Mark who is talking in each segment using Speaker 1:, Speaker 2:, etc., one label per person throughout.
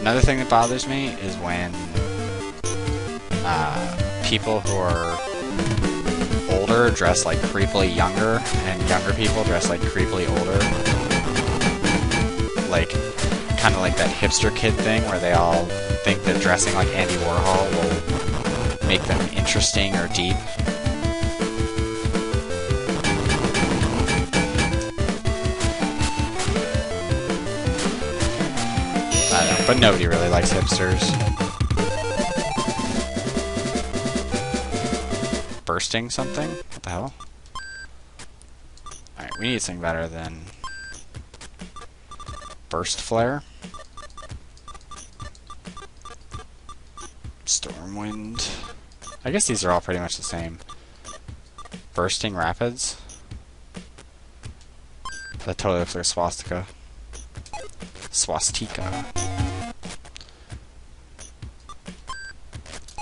Speaker 1: Another thing that bothers me is when people who are older dress like creepily younger, and younger people dress like creepily older. Like, kind of like that hipster kid thing where they all think that dressing like Andy Warhol will make them interesting or deep. I don't know, but nobody really likes hipsters. Bursting something? What the hell? Alright, we need something better than burst flare. Stormwind. I guess these are all pretty much the same. Bursting rapids. That totally looks like a swastika. Swastika.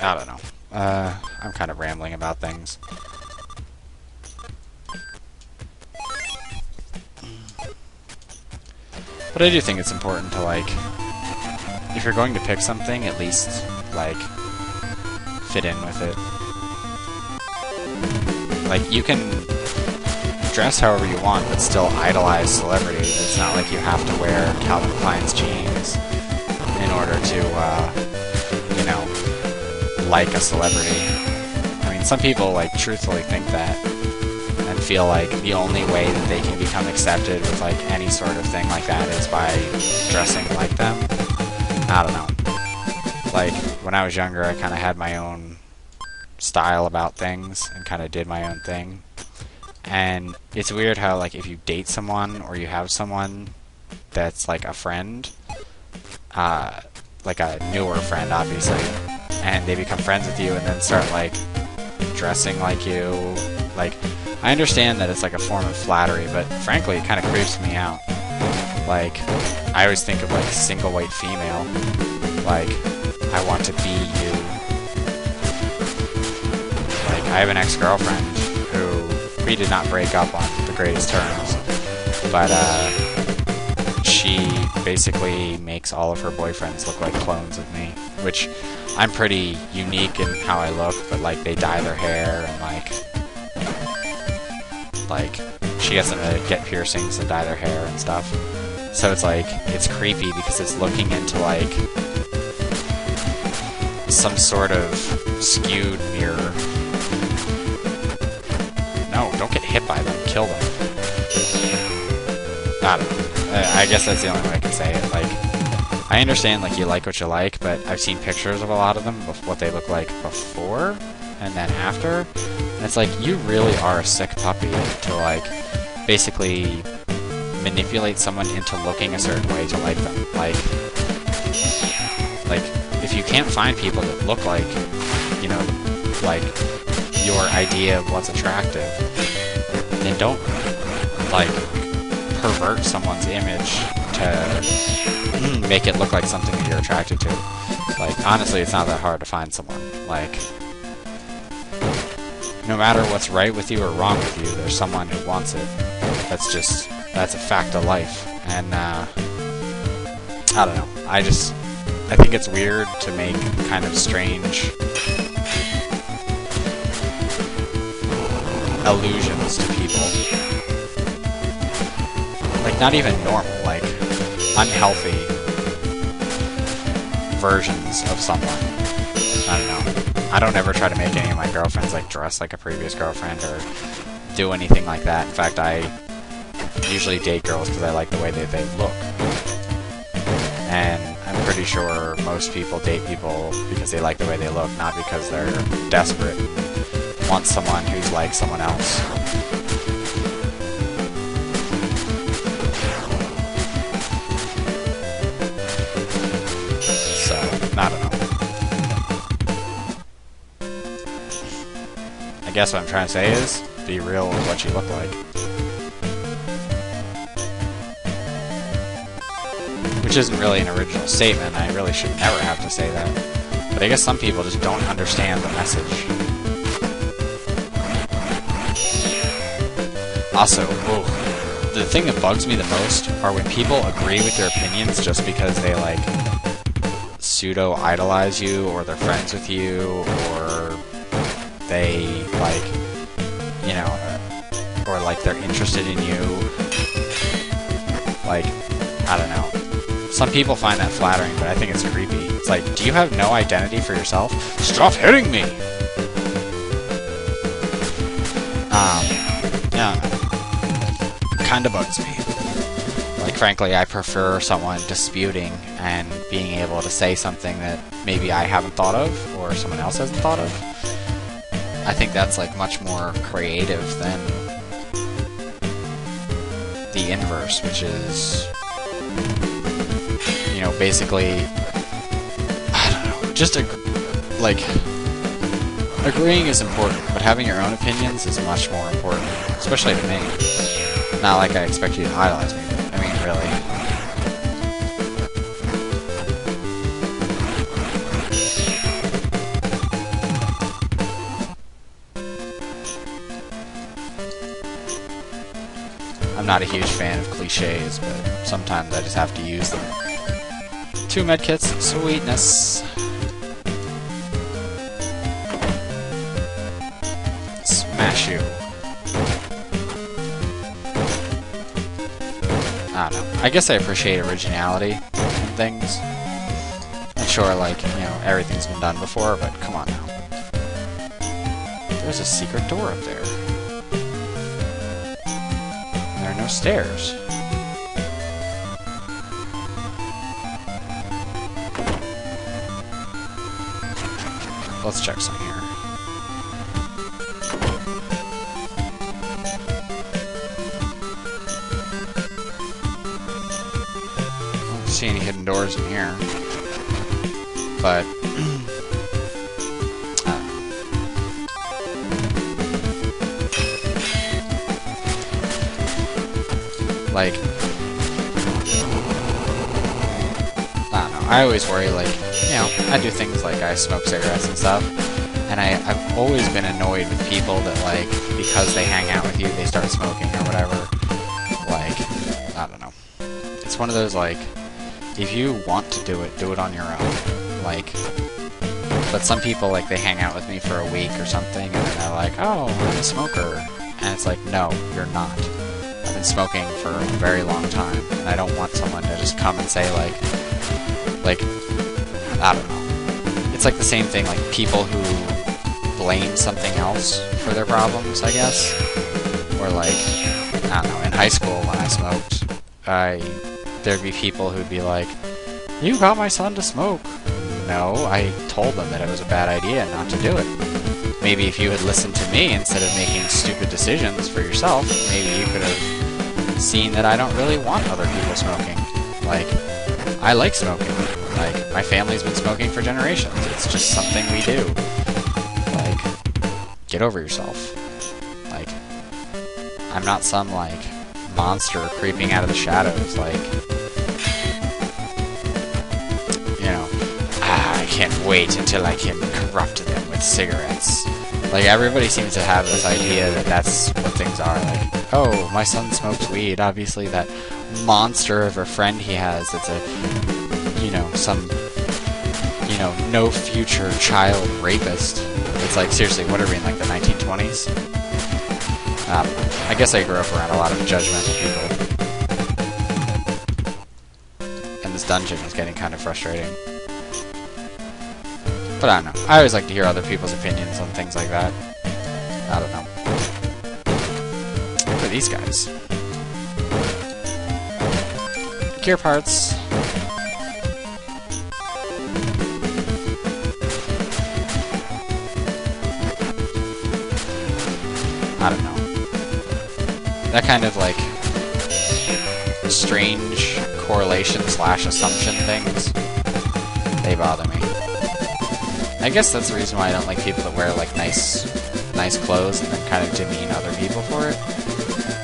Speaker 1: I don't know. I'm kind of rambling about things. But I do think it's important to, like, if you're going to pick something, at least, like, fit in with it. Like, you can dress however you want, but still idolize celebrities. It's not like you have to wear Calvin Klein's jeans in order to, you know, like a celebrity. I mean, some people, like, truthfully think that and feel like the only way that they can become accepted with, like, any sort of thing like that is by dressing like them. I don't know. Like, when I was younger, I kind of had my own style about things and kind of did my own thing. And it's weird how, like, if you date someone or you have someone that's, like, a friend, like a newer friend, obviously, and they become friends with you and then start, like, dressing like you. Like, I understand that it's, like, a form of flattery, but frankly, it kind of creeps me out. Like, I always think of, like, single white female. Like, I want to be you. Like, I have an ex-girlfriend who we did not break up on the greatest terms, but, she basically makes all of her boyfriends look like clones of me, which I'm pretty unique in how I look, but, like, they dye their hair and, like, she gets them to get piercings and dye their hair and stuff. So it's, like, it's creepy because it's looking into, like, some sort of skewed mirror. No, don't get hit by them. Kill them. I don't know. I guess that's the only way I can say it. Like, I understand, like, you like what you like, but I've seen pictures of a lot of them, of what they look like before and then after, and it's like, you really are a sick puppy to, like, basically manipulate someone into looking a certain way to like them. Like, if you can't find people that look like, you know, like, your idea of what's attractive, then don't, like, pervert someone's image to make it look like something that you're attracted to. Like, honestly, it's not that hard to find someone. Like, no matter what's right with you or wrong with you, there's someone who wants it. That's a fact of life. And, I don't know. I think it's weird to make kind of strange allusions to people. Like, not even normal, like, unhealthy versions of someone. I don't know. I don't ever try to make any of my girlfriends, like, dress like a previous girlfriend or do anything like that. In fact, I usually date girls because I like the way that they look. And I'm pretty sure most people date people because they like the way they look, not because they're desperate and want someone who's like someone else. So, I don't know. I guess what I'm trying to say is, be real with what you look like. Which isn't really an original statement, I really should never have to say that. But I guess some people just don't understand the message. Also, the thing that bugs me the most are when people agree with your opinions just because they, like, pseudo-idolize you, or they're friends with you, or they, like, you know, or, like, they're interested in you. Like, I don't know. Some people find that flattering, but I think it's creepy. It's like, do you have no identity for yourself? Stop hitting me! Yeah. Kinda bugs me. Like, frankly, I prefer someone disputing and being able to say something that maybe I haven't thought of, or someone else hasn't thought of. I think that's, like, much more creative than the inverse, which is, you know, basically, I don't know, just, like, agreeing is important, but having your own opinions is much more important, especially to me. Not like I expect you to idolize me, but, I mean, really. I'm not a huge fan of cliches, but sometimes I just have to use them. 2 medkits, sweetness. Smash you. I don't know. I guess I appreciate originality in things. I'm sure, like, you know, everything's been done before, but come on now. There's a secret door up there. There are no stairs. Let's check some here. I don't see any hidden doors in here. But like, I don't know, I always worry, like, you know, I do things like I smoke cigarettes and stuff, and I've always been annoyed with people that, like, because they hang out with you, they start smoking or whatever. Like, I don't know. It's one of those, like, if you want to do it on your own. Like, but some people, like, they hang out with me for a week or something, and then they're like, oh, I'm a smoker. And it's like, no, you're not. I've been smoking for a very long time, and I don't want someone to just come and say, like, I don't know. It's like the same thing, like people who blame something else for their problems, I guess. Or like, I don't know, in high school when I smoked, there'd be people who'd be like, you got my son to smoke. No, I told them that it was a bad idea not to do it. Maybe if you had listened to me instead of making stupid decisions for yourself, maybe you could have seen that I don't really want other people smoking. Like, I like smoking. Like, my family's been smoking for generations. It's just something we do. Like, get over yourself. Like, I'm not some, like, monster creeping out of the shadows, like, you know, I can't wait until I can corrupt them with cigarettes. Like, everybody seems to have this idea that that's what things are. Like, oh, my son smokes weed. Obviously, that monster of a friend he has that's a, you know, some, you know, no future child rapist. It's like, seriously, what are we in, like, the 1920s? I guess I grew up around a lot of judgmental people. And this dungeon is getting kind of frustrating. But I don't know. I always like to hear other people's opinions on things like that. I don't know. Look at these guys. Gear parts. I don't know. That kind of, like, strange correlation / assumption things, they bother me. I guess that's the reason why I don't like people that wear, like, nice clothes and then kind of demean other people for it.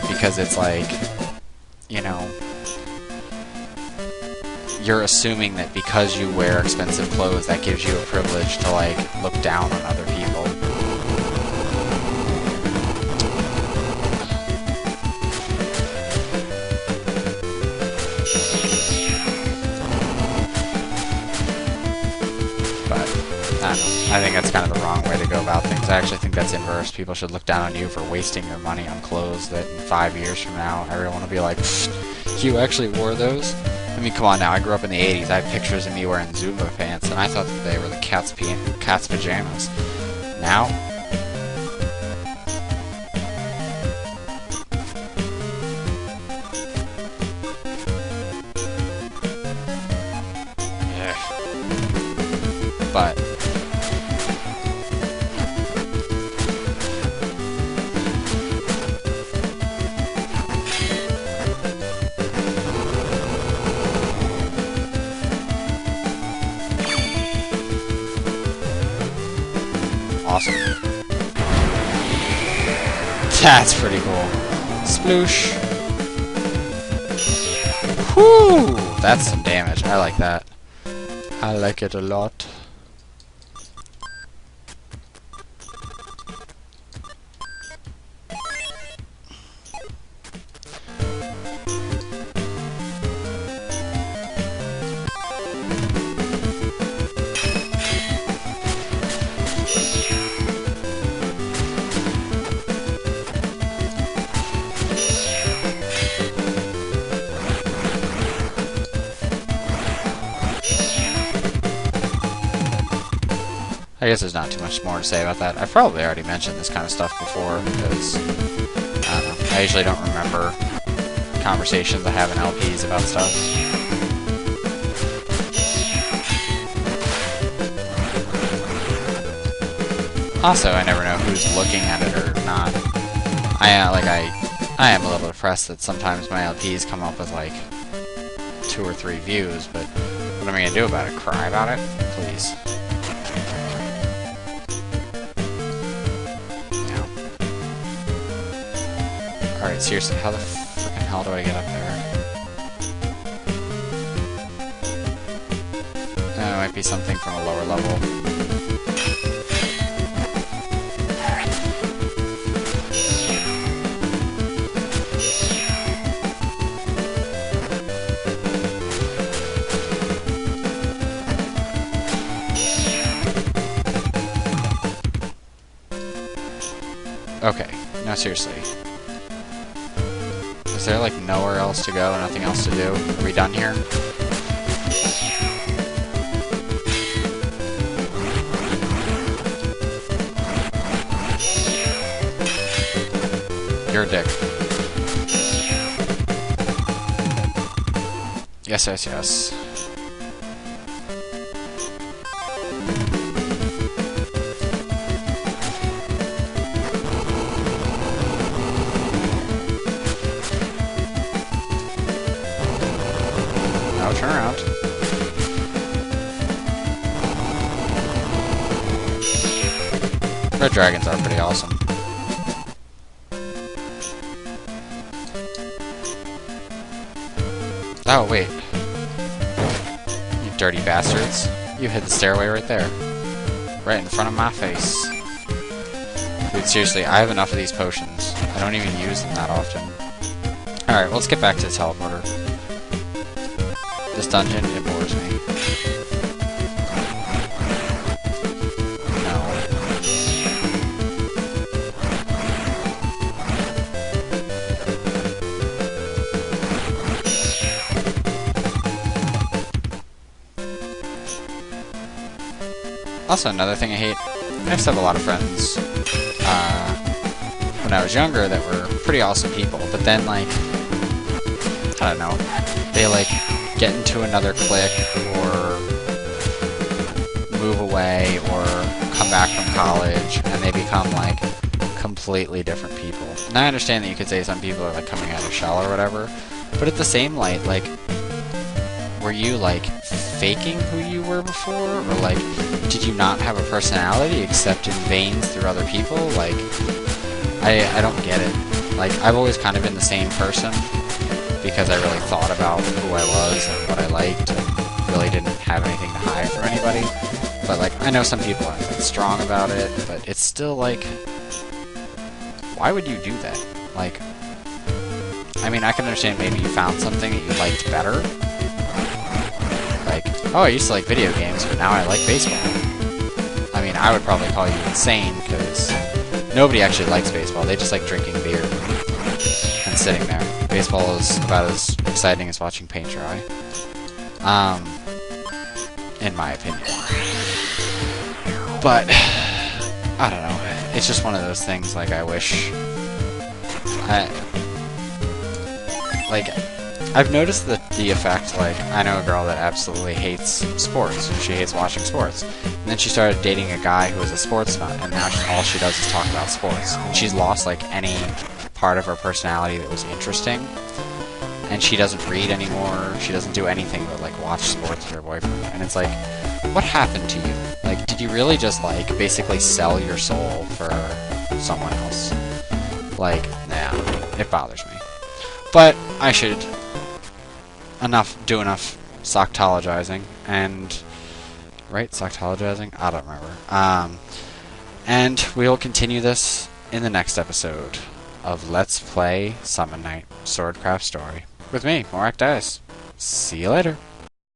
Speaker 1: Because it's like, you know, you're assuming that because you wear expensive clothes, that gives you a privilege to, like, look down on other people. that's kind of the wrong way to go about things. I actually think that's inverse. People should look down on you for wasting your money on clothes that in 5 years from now, everyone will be like, you actually wore those? I mean, come on now, I grew up in the 80s. I have pictures of me wearing Zumba pants, and I thought that they were the cat's pajamas. Now? But awesome. That's pretty cool. Sploosh. Whoo! That's some damage. I like that. I like it a lot. I guess there's not too much more to say about that. I've probably already mentioned this kind of stuff before, because, I don't know, I usually don't remember conversations I have in LPs about stuff. Also, I never know who's looking at it or not. I am a little depressed that sometimes my LPs come up with, like, 2 or 3 views, but what am I gonna do about it? Cry about it? Please. Alright, seriously, how the frickin' hell do I get up there? It might be something from a lower level. Okay, now seriously. Is there, like, nowhere else to go, nothing else to do? Are we done here? You're a dick. Yes, yes, yes. Turn around. Red dragons are pretty awesome. Oh, wait. You dirty bastards. You hit the stairway right there. Right in front of my face. Dude, seriously, I have enough of these potions. I don't even use them that often. Alright, well, let's get back to the teleporter. This dungeon, it bores me. No. Also, another thing I hate, I used to have a lot of friends when I was younger that were pretty awesome people, but then, like, I don't know, they, like, get into another clique, or move away, or come back from college, and they become, like, completely different people. And I understand that you could say some people are, like, coming out of shell or whatever, but at the same light, like, were you, like, faking who you were before? Or, like, did you not have a personality except in veins through other people? Like, I don't get it. Like, I've always kind of been the same person, because I really thought about who I was and what I liked, and really didn't have anything to hide from anybody. But, like, I know some people aren't like, strong about it, but it's still, like, why would you do that? Like, I mean, I can understand maybe you found something that you liked better. Like, oh, I used to like video games, but now I like baseball. I mean, I would probably call you insane, because nobody actually likes baseball. They just like drinking beer and sitting there. Baseball is about as exciting as watching paint dry. In my opinion. But, I don't know. It's just one of those things, like, I wish... I've noticed the effect, like, I know a girl that absolutely hates sports. She hates watching sports. And then she started dating a guy who was a sports nut, and now all she does is talk about sports. And she's lost, like, any part of her personality that was interesting. And she doesn't read anymore. She doesn't do anything but, like, watch sports with her boyfriend. And it's like, what happened to you? Like, did you really just, like, basically sell your soul for someone else? Like, nah, it bothers me. But I should do enough Soctologizing, and... Right? Soctologizing? I don't remember. And we'll continue this in the next episode of Let's Play Summon Knight Swordcraft Story. With me, Morak Dice. See you later.